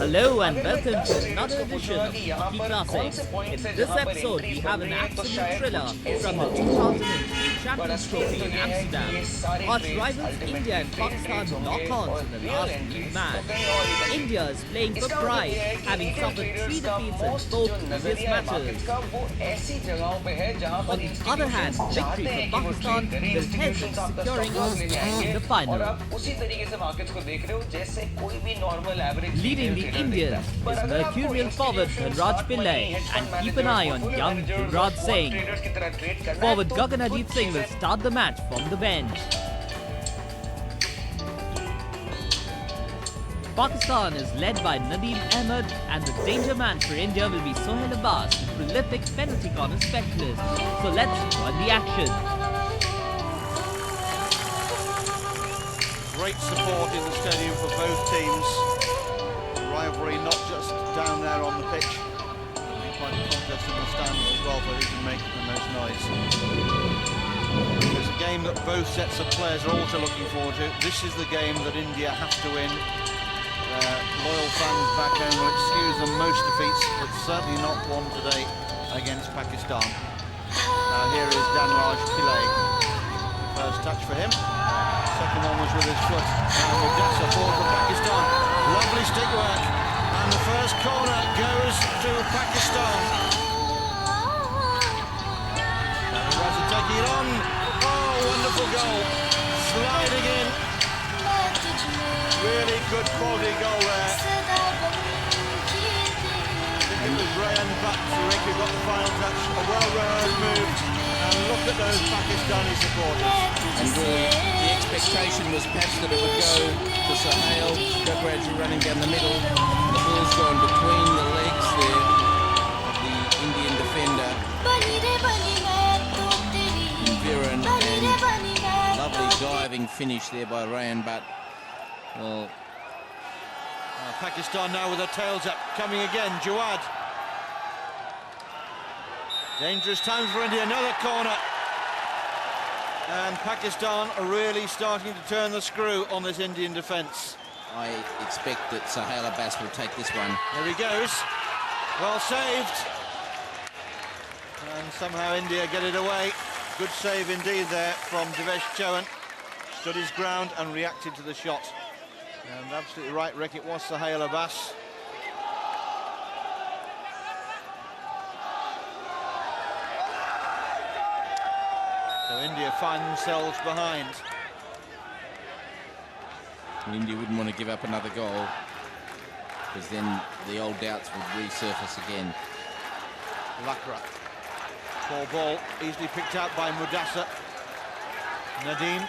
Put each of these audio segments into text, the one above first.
Hello and welcome to another edition of Hockey Classics. In this episode, we have an absolute thriller from the 2003 Champions Trophy in Amsterdam. Arch rivals India and Pakistan lock on in the last league match. India is playing for pride, having suffered 3 defeats in both previous matches. On the other hand, victory for Pakistan will help in securing a spot in the final. Leading the Indians is mercurial forward Raj Pillai, and keep an eye on young Yuvraj Singh. Forward Gaganajit Singh will start the match from the bench. Pakistan is led by Nadeem Ahmed, and the danger man for India will be Sohail Abbas, the prolific penalty corner specialist. So let's join the action. Great support in the stadium for both teams. Rivalry not just down there on the pitch, quite a contest in the stands as well for who can make the most noise. It's a game that both sets of players are also looking forward to. This is the game that India have to win. Loyal fans back home will excuse them most defeats, but certainly not one today against Pakistan. Now here is Raj Pillai. First touch for him. Second one was with his foot. Now Mudassa ball for Pakistan. Lovely stick work. And the first corner goes to Pakistan. Now Mudassa taking it on. Oh, wonderful goal. Sliding in. Really good quality goal there. I think it was Rayan Butt who got the final touch. A well-rehearsed move. And look at those Pakistani supporters. And the expectation was perhaps that it would go to Sohail, gradually running down the middle. The ball's gone between the legs there of the Indian defender. Viren, and lovely diving finish there by Rayan Butt. Well, Pakistan now with their tails up, coming again, Jawad. Dangerous times for India, another corner. And Pakistan are really starting to turn the screw on this Indian defence. I expect that Sohail Abbas will take this one. There he goes. Well saved. And somehow India get it away. Good save indeed there from Devesh Chauhan. Stood his ground and reacted to the shot. And absolutely right, Rick, it was Sohail Abbas. So India find themselves behind. And India wouldn't want to give up another goal, because then the old doubts would resurface again. Lakra. Poor ball, easily picked out by Mudassa. Nadeem.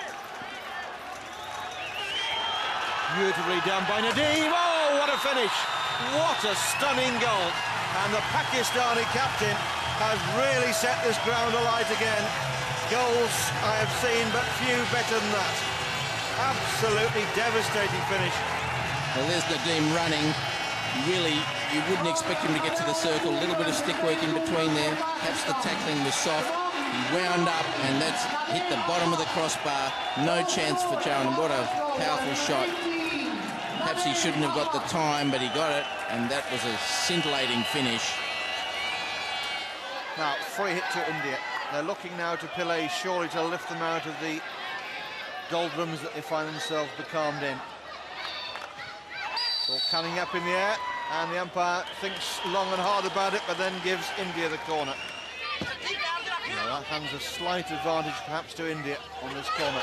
Beautifully done by Nadeem. Oh, what a finish! What a stunning goal! And the Pakistani captain has really set this ground alight again. Goals I have seen, but few better than that. Absolutely devastating finish. Well, there's Nadeem running. Really, you wouldn't expect him to get to the circle. A little bit of stick work in between there. Perhaps the tackling was soft. He wound up, and that's hit the bottom of the crossbar. No chance for Chauhan. What a powerful shot. Perhaps he shouldn't have got the time, but he got it, and that was a scintillating finish. Now, free hit to India. They're looking now to Pillai, surely to lift them out of the doldrums that they find themselves becalmed in. Ball coming up in the air, and the umpire thinks long and hard about it, but then gives India the corner. Now, that hands a slight advantage perhaps to India on this corner.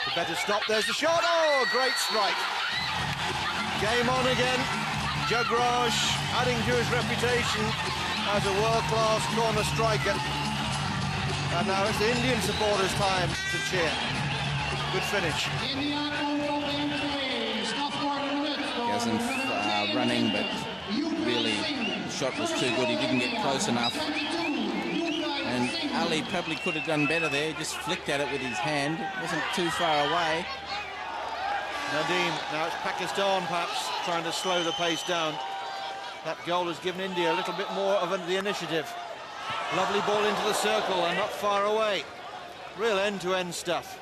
The better stop, there's the shot. Oh, great strike. Game on again. Jugraj adding to his reputation as a world-class corner striker. And now it's the Indian supporters' time to cheer. Good finish. Wasn't running, but really the shot was too good. He didn't get close enough. And Ali probably could have done better there. He just flicked at it with his hand. It wasn't too far away. Nadeem, now it's Pakistan perhaps trying to slow the pace down. That goal has given India a little bit more of the initiative. Lovely ball into the circle and not far away. Real end-to-end stuff.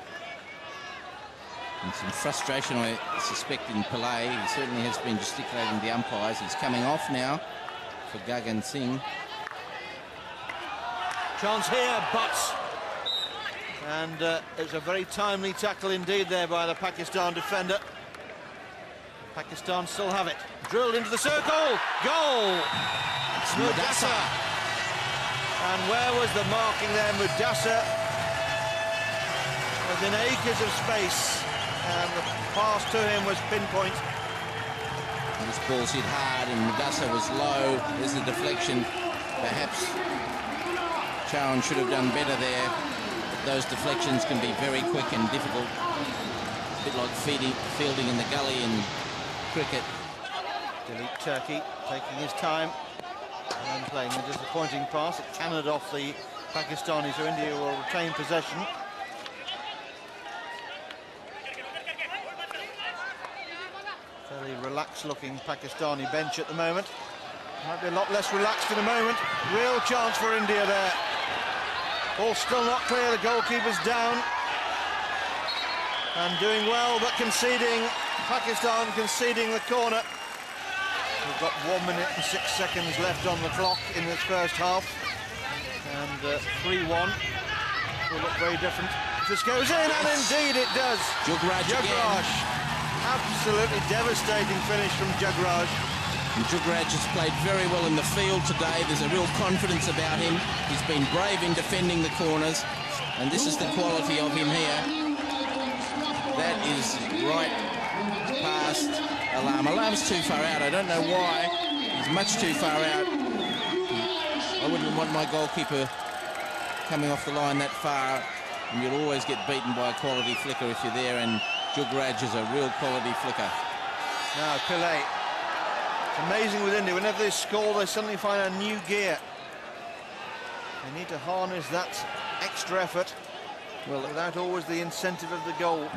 And some frustration, I suspect, in Pillay. He certainly has been gesticulating the umpires. He's coming off now for Gagan Singh. Chance here, but... And it's a very timely tackle indeed there by the Pakistan defender. Pakistan still have it. Drilled into the circle. Goal! It's Mudassar. And where was the marking there? Mudassar was in acres of space. And the pass to him was pinpoint. This ball's hit hard and Mudassar was low. There's the deflection. Perhaps Charon should have done better there. But those deflections can be very quick and difficult. A bit like fielding in the gully in cricket. Delete Turkey taking his time and playing a disappointing pass. It cannoned off the Pakistanis, so India will retain possession. Very relaxed-looking Pakistani bench at the moment. Might be a lot less relaxed in a moment. Real chance for India there. Ball still not clear. The goalkeeper's down and doing well, but conceding. Pakistan conceding the corner. We've got 1 minute and 6 seconds left on the clock in this first half, and 3-1 will look very different if this goes in, and indeed it does. Jugraj again. Absolutely devastating finish from Jugraj. And Jugraj has played very well in the field today. There's a real confidence about him. He's been brave in defending the corners, and this is the quality of him here. That is right past Alam. Alam's too far out. I don't know why. He's much too far out. I wouldn't want my goalkeeper coming off the line that far, and you'll always get beaten by a quality flicker if you're there, and Jugraj is a real quality flicker. Now Pillay. It's amazing with India. Whenever they score, they suddenly find a new gear. They need to harness that extra effort, well, without always the incentive of the goal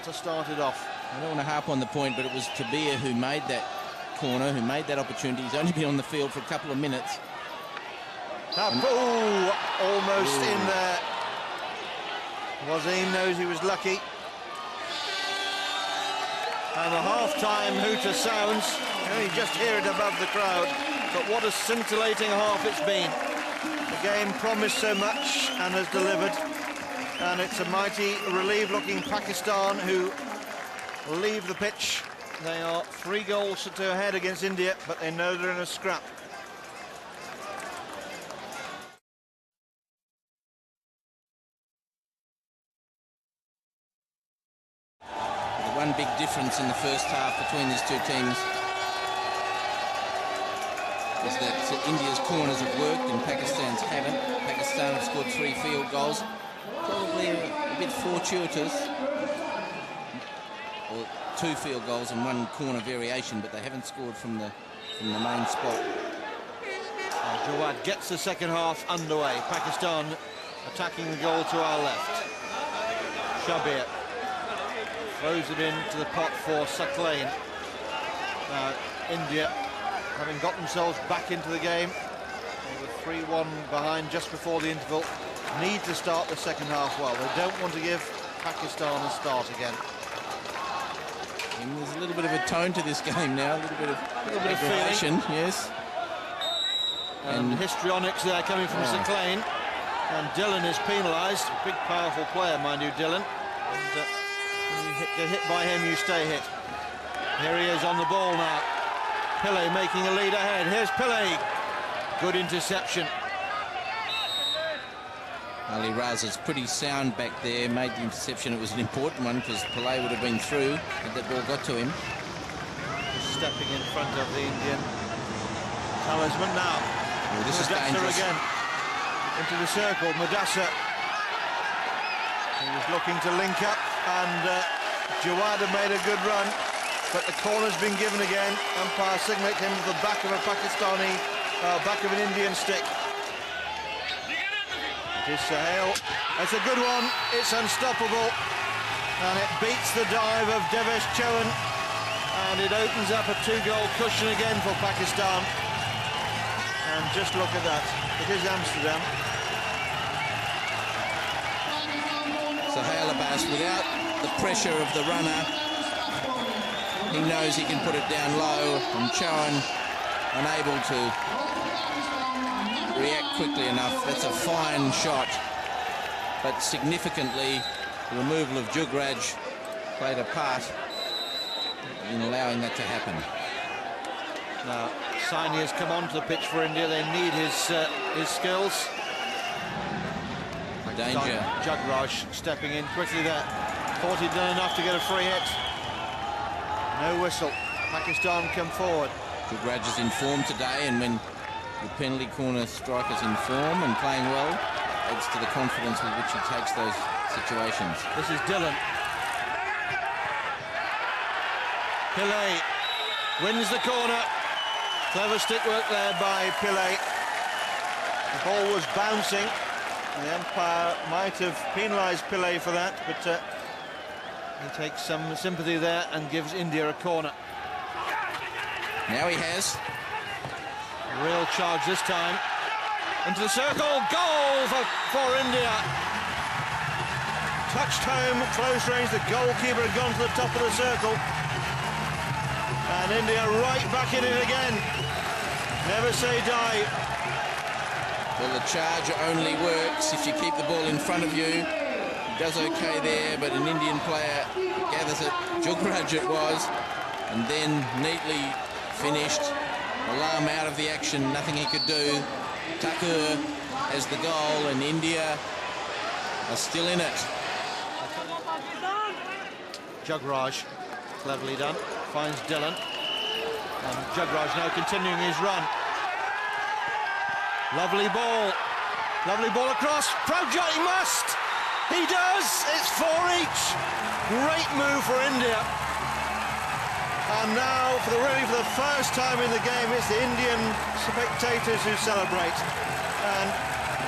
to start it off. I don't want to harp on the point, but it was Tabir who made that corner, who made that opportunity. He's only been on the field for a couple of minutes. Almost in there. Wasim knows he was lucky. And the half-time hooter sounds. You can only just hear it above the crowd. But what a scintillating half it's been. The game promised so much and has delivered. And it's a mighty relieved-looking Pakistan who leave the pitch. They are 3 goals to 2 ahead against India, but they know they're in a scrap. The one big difference in the first half between these two teams is that India's corners have worked and Pakistan's haven't. Pakistan have scored 3 field goals. Probably a bit fortuitous. Or 2 field goals and 1 corner variation, but they haven't scored from the main spot. Jawad gets the second half underway. Pakistan attacking the goal to our left. Shabir throws it into the pot for Saklain. India, having got themselves back into the game, they were 3-1 behind just before the interval, need to start the second half well. They don't want to give Pakistan a start again. And there's a little bit of a tone to this game now, a little bit of aggravation, yes. And histrionics there coming from Saklain. And Dillon is penalised. Big, powerful player, mind you, Dillon. And when you get hit by him, you stay hit. Here he is on the ball now. Pillay making a lead ahead. Here's Pillay. Good interception. Ali Raza's pretty sound back there, made the interception. It was an important one because Pillay would have been through if that ball got to him. Stepping in front of the Indian talisman now. Oh, this is dangerous. Again into the circle. Mudassar. He was looking to link up, and Jawad made a good run, but the corner's been given again. Umpire signalling him to the back of a Pakistani, back of an Indian stick. It is Sahel. It's a good one. It's unstoppable, and it beats the dive of Devesh Chauhan, and it opens up a 2-goal cushion again for Pakistan. And just look at that. It is Amsterdam. Sahel about pass without the pressure of the runner. He knows he can put it down low, and Chowan unable to react quickly enough. That's a fine shot, but significantly the removal of Jugraj played a part in allowing that to happen. Now, Saini has come onto the pitch for India. They need his skills. Danger. Jugraj stepping in quickly there. Thought he'd done enough to get a free hit. No whistle. Pakistan come forward. Jugraj is in form today, and when the penalty corner striker's in form and playing well, adds to the confidence with which he takes those situations. This is Dillon. Pillay wins the corner. Clever stick work there by Pillay. The ball was bouncing. The umpire might have penalised Pillay for that, but he takes some sympathy there and gives India a corner. Now he has. Real charge this time. Into the circle. Goal for India. Touched home, close range. The goalkeeper had gone to the top of the circle. And India right back in it again. Never say die. Well, the charge only works if you keep the ball in front of you. He does okay there, but an Indian player gathers it. Jugraj it was, and then neatly finished. Alarm out of the action, nothing he could do. Thakur has the goal, and India are still in it. Jugraj, cleverly done, finds Dillon. And Jugraj now continuing his run. Lovely ball across. Pravjot, he must! He does! It's 4 each. Great move for India. And now, for the first time in the game, it's the Indian spectators who celebrate. And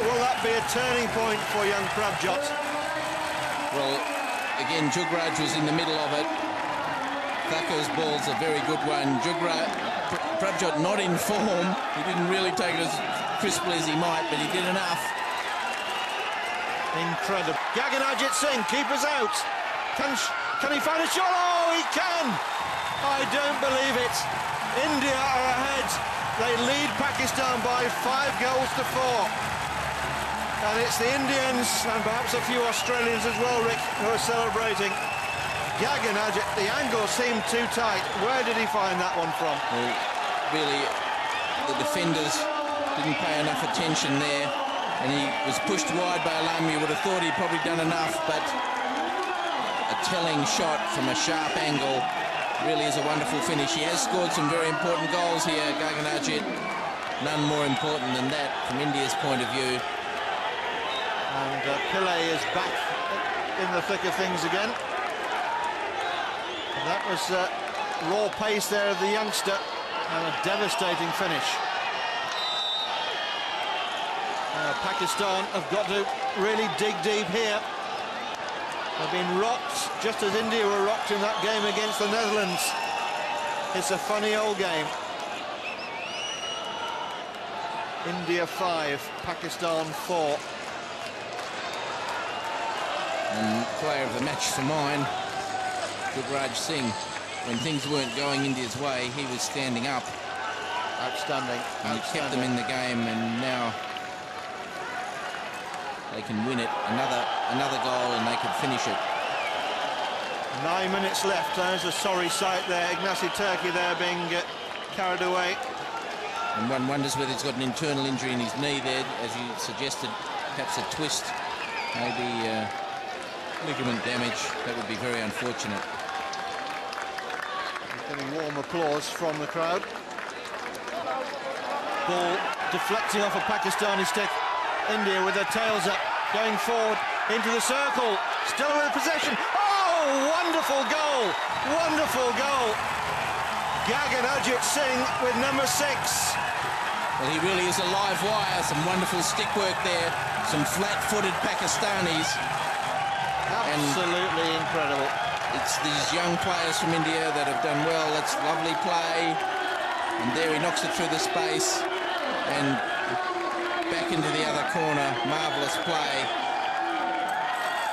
will that be a turning point for young Pravjot? Well, again, Jugraj was in the middle of it. Thakur's ball's a very good one. Pravjot not in form. He didn't really take it as crisply as he might, but he did enough. Incredible. Gaganajit Singh, keeper's out. Can he find a shot? Oh, he can! I don't believe it. India are ahead. They lead Pakistan by 5 goals to 4. And it's the Indians, and perhaps a few Australians as well, Rick, who are celebrating. Gaganajit, the angle seemed too tight. Where did he find that one from? Well, really, the defenders didn't pay enough attention there, and he was pushed wide by Alam. You would have thought he'd probably done enough, but a telling shot from a sharp angle really is a wonderful finish. He has scored some very important goals here, Gaganajit. None more important than that from India's point of view. And Pillay is back in the thick of things again. And that was raw pace there of the youngster, and a devastating finish. Pakistan have got to really dig deep here. They've been rocked just as India were rocked in that game against the Netherlands. It's a funny old game. India 5, Pakistan 4. And player of the match for mine, Jugraj Singh. When things weren't going India's way, he was standing up. Outstanding. And he kept them in the game, and now they can win it. Another goal, and they could finish it. 9 minutes left. There's a sorry sight there. Ignacy Turkey there being carried away. And one wonders whether he's got an internal injury in his knee there, as you suggested, perhaps a twist, maybe ligament damage. That would be very unfortunate. Getting warm applause from the crowd. Ball deflecting off a Pakistani stick. India with their tails up, going forward into the circle, still with possession. Oh, wonderful goal! Wonderful goal! Gaganajit Singh with number 6. Well, he really is a live wire. Some wonderful stick work there. Some flat-footed Pakistanis. Absolutely incredible. It's these young players from India that have done well. That's lovely play. And there he knocks it through the space. And back into the other corner. Marvellous play.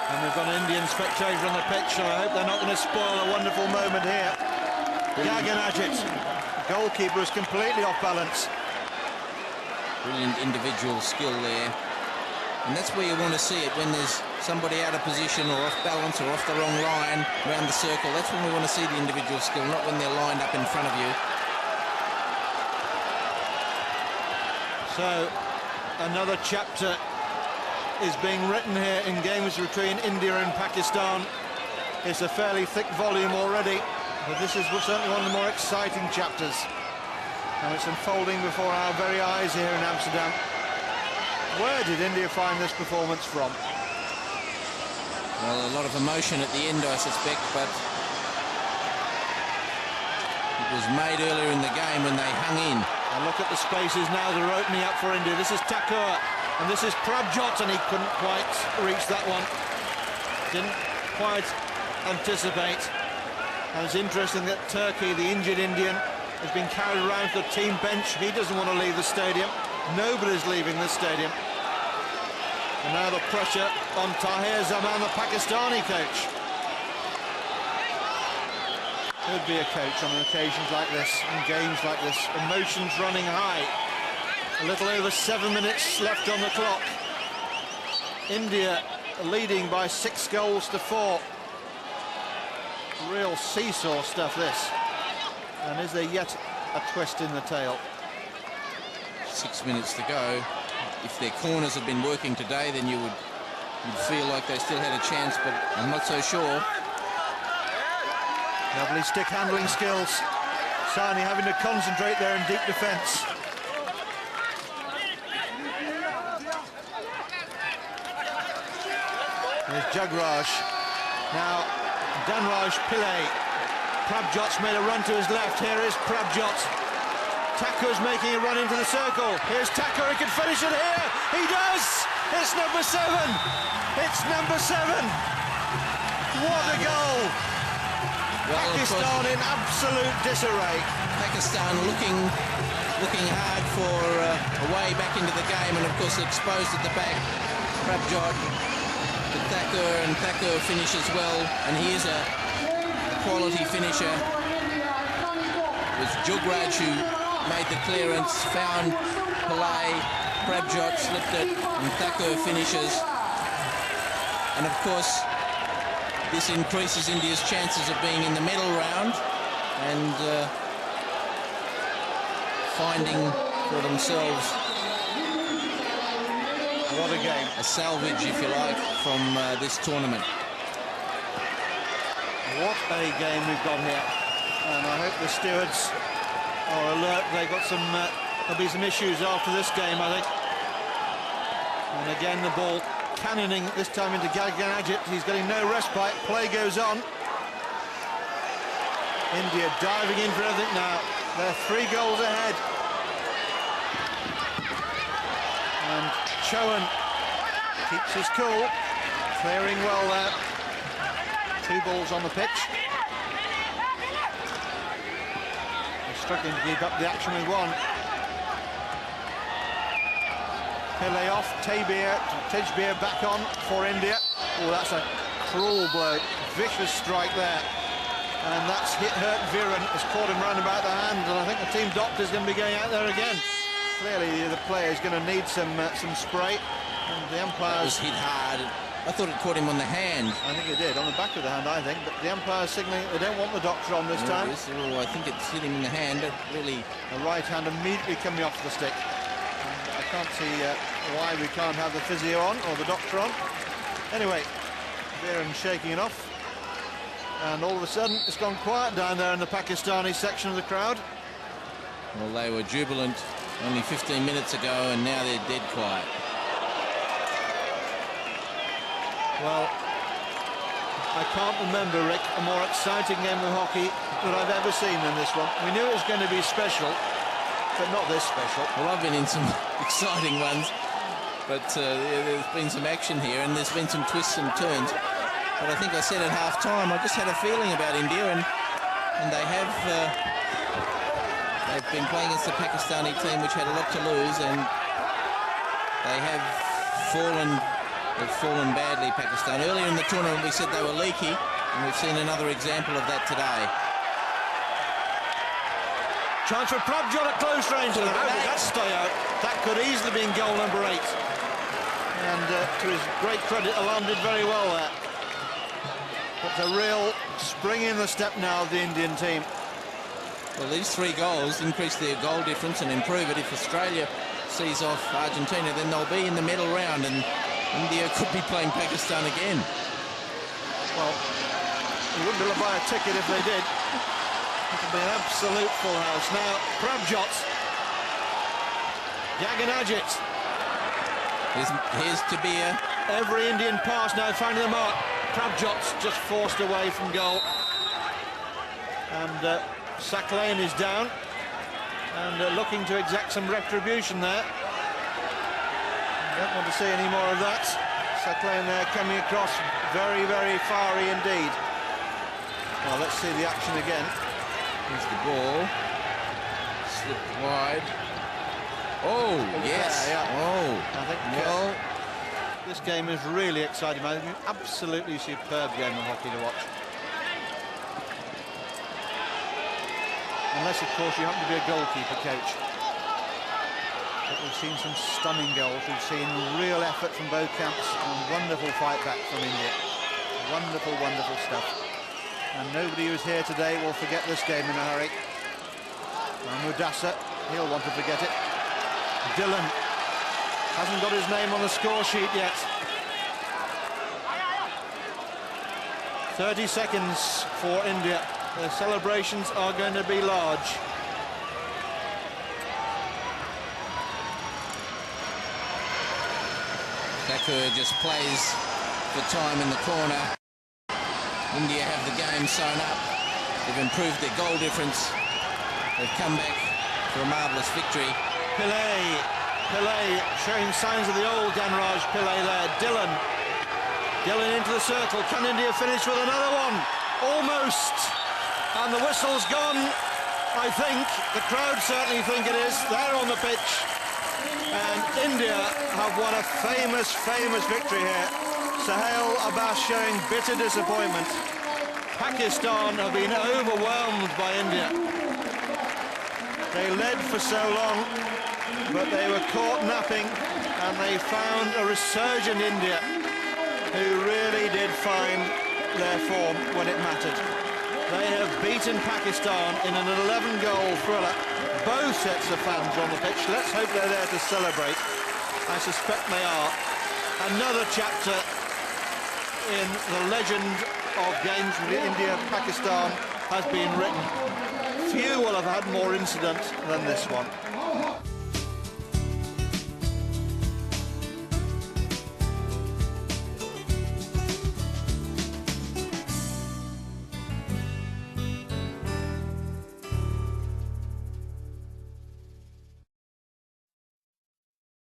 And we've got an Indian spectator on the pitch, so I hope they're not going to spoil a wonderful moment here. Gaganajit, goalkeeper, is completely off balance. Brilliant individual skill there. And that's where you want to see it, when there's somebody out of position or off balance or off the wrong line around the circle. That's when we want to see the individual skill, not when they're lined up in front of you. So, another chapter is being written here in games between India and Pakistan. It's a fairly thick volume already, but this is certainly one of the more exciting chapters. And it's unfolding before our very eyes here in Amsterdam. Where did India find this performance from? Well, a lot of emotion at the end, I suspect, but it was made earlier in the game when they hung in. And look at the spaces now that are opening up for India. This is Thakur, and this is Prabjot, and he couldn't quite reach that one. Didn't quite anticipate. And it's interesting that Turkey, the injured Indian, has been carried around to the team bench. He doesn't want to leave the stadium. Nobody's leaving the stadium. And now the pressure on Tahir Zaman, the Pakistani coach. Could be a coach on occasions like this, in games like this. Emotions running high. A little over 7 minutes left on the clock. India leading by 6 goals to 4. Real seesaw stuff, this. And is there yet a twist in the tail? 6 minutes to go. If their corners have been working today, then you'd feel like they still had a chance, but I'm not so sure. Lovely stick handling skills. Sani having to concentrate there in deep defence. There's Jagraj. Now, Danraj Pillay. Prabjot's made a run to his left. Here is Prabjot. Thakur's making a run into the circle. Here's Thakur, he can finish it here. He does! It's number 7. It's number 7. What a goal! Well, Pakistan in absolute disarray. Pakistan looking hard for a way back into the game, and of course exposed at the back. Prabjot to Thakur, and Thakur finishes well, and he is a quality finisher. It was Jugraj who made the clearance, found Pillay, Prabjot slipped it, and Thakur finishes. And of course, this increases India's chances of being in the medal round and finding for themselves what a game, a salvage, if you like, from this tournament. What a game we've got here, and I hope the stewards are alert. They've got some, there'll be some issues after this game, I think. And again, the ball cannoning this time into Gaganajit. He's getting no respite. Play goes on. India diving in for everything now. They're 3 goals ahead. And Chowan keeps his cool, clearing well there. 2 balls on the pitch. They're struggling to keep up the action with 1. Pillay off, Tejbir back on for India. Oh, that's a cruel blow, vicious strike there. And that's hurt Viren, has caught him round about the hand, and I think the team doctor's going to be going out there again. Clearly the player's going to need some spray, and the umpire's... It was hit hard. I thought it caught him on the hand. I think it did, on the back of the hand, I think, but the umpire's signalling they don't want the doctor on this time. Oh, I think it's hit him in the hand, really. The right hand immediately coming off the stick. And I can't see why we can't have the physio on, or the doctor on. Anyway, Viren shaking it off. And all of a sudden, it's gone quiet down there in the Pakistani section of the crowd. Well, they were jubilant only 15 minutes ago, and now they're dead quiet. Well, I can't remember, Rick, a more exciting game of hockey that I've ever seen than this one. We knew it was going to be special, but not this special. Well, I've been in some exciting ones, but there's been some action here, and there's been some twists and turns. But I think I said at half-time, I just had a feeling about India, and they have they've been playing against the Pakistani team, which had a lot to lose, and they have fallen They've fallen badly, Pakistan. Earlier in the tournament, we said they were leaky, and we've seen another example of that today. Chance for Prabjot at close range. How did that stay out? That could easily be in goal number 8. And to his great credit, Alam did very well there. But a real spring in the step now of the Indian team. Well, these 3 goals increase their goal difference and improve it. If Australia sees off Argentina, then they'll be in the medal round, and India could be playing Pakistan again. Well, you wouldn't be able to buy a ticket if they did. It would be an absolute full house. Now, Prabjot. Gaganajit. Here's Tabir. Every Indian pass now finding the mark. Prabjot's just forced away from goal. And Sakhlane is down. And looking to exact some retribution there. Don't want to see any more of that. Sakhlane there coming across very, very fiery indeed. Well, let's see the action again. Here's the ball. Slipped wide. Oh, yes. Yeah. Oh, I think well, this game is really exciting. It's an absolutely superb game of hockey to watch. Unless, of course, you happen to be a goalkeeper coach. But we've seen some stunning goals. We've seen real effort from both camps and wonderful fight back from India. Wonderful, wonderful stuff. And nobody who's here today will forget this game in a hurry. Mudasa, he'll want to forget it. Dylan hasn't got his name on the score sheet yet. 30 seconds for India. The celebrations are going to be large. Thakur just plays for time in the corner. India have the game sewn up. They've improved their goal difference. They've come back for a marvellous victory. Pillay showing signs of the old Dhanraj Pillay there. Dylan into the circle. Can India finish with another one? Almost. And the whistle's gone, I think. The crowd certainly think it is. They're on the pitch. And India have won a famous, famous victory here. Sohail Abbas showing bitter disappointment. Pakistan have been overwhelmed by India. They led for so long, but they were caught napping, and they found a resurgent India who really did find their form when it mattered. They have beaten Pakistan in an 11-goal thriller. Both sets of fans on the pitch. Let's hope they're there to celebrate. I suspect they are. Another chapter in the legend of games with India-Pakistan has been written. Few will have had more incident than this one.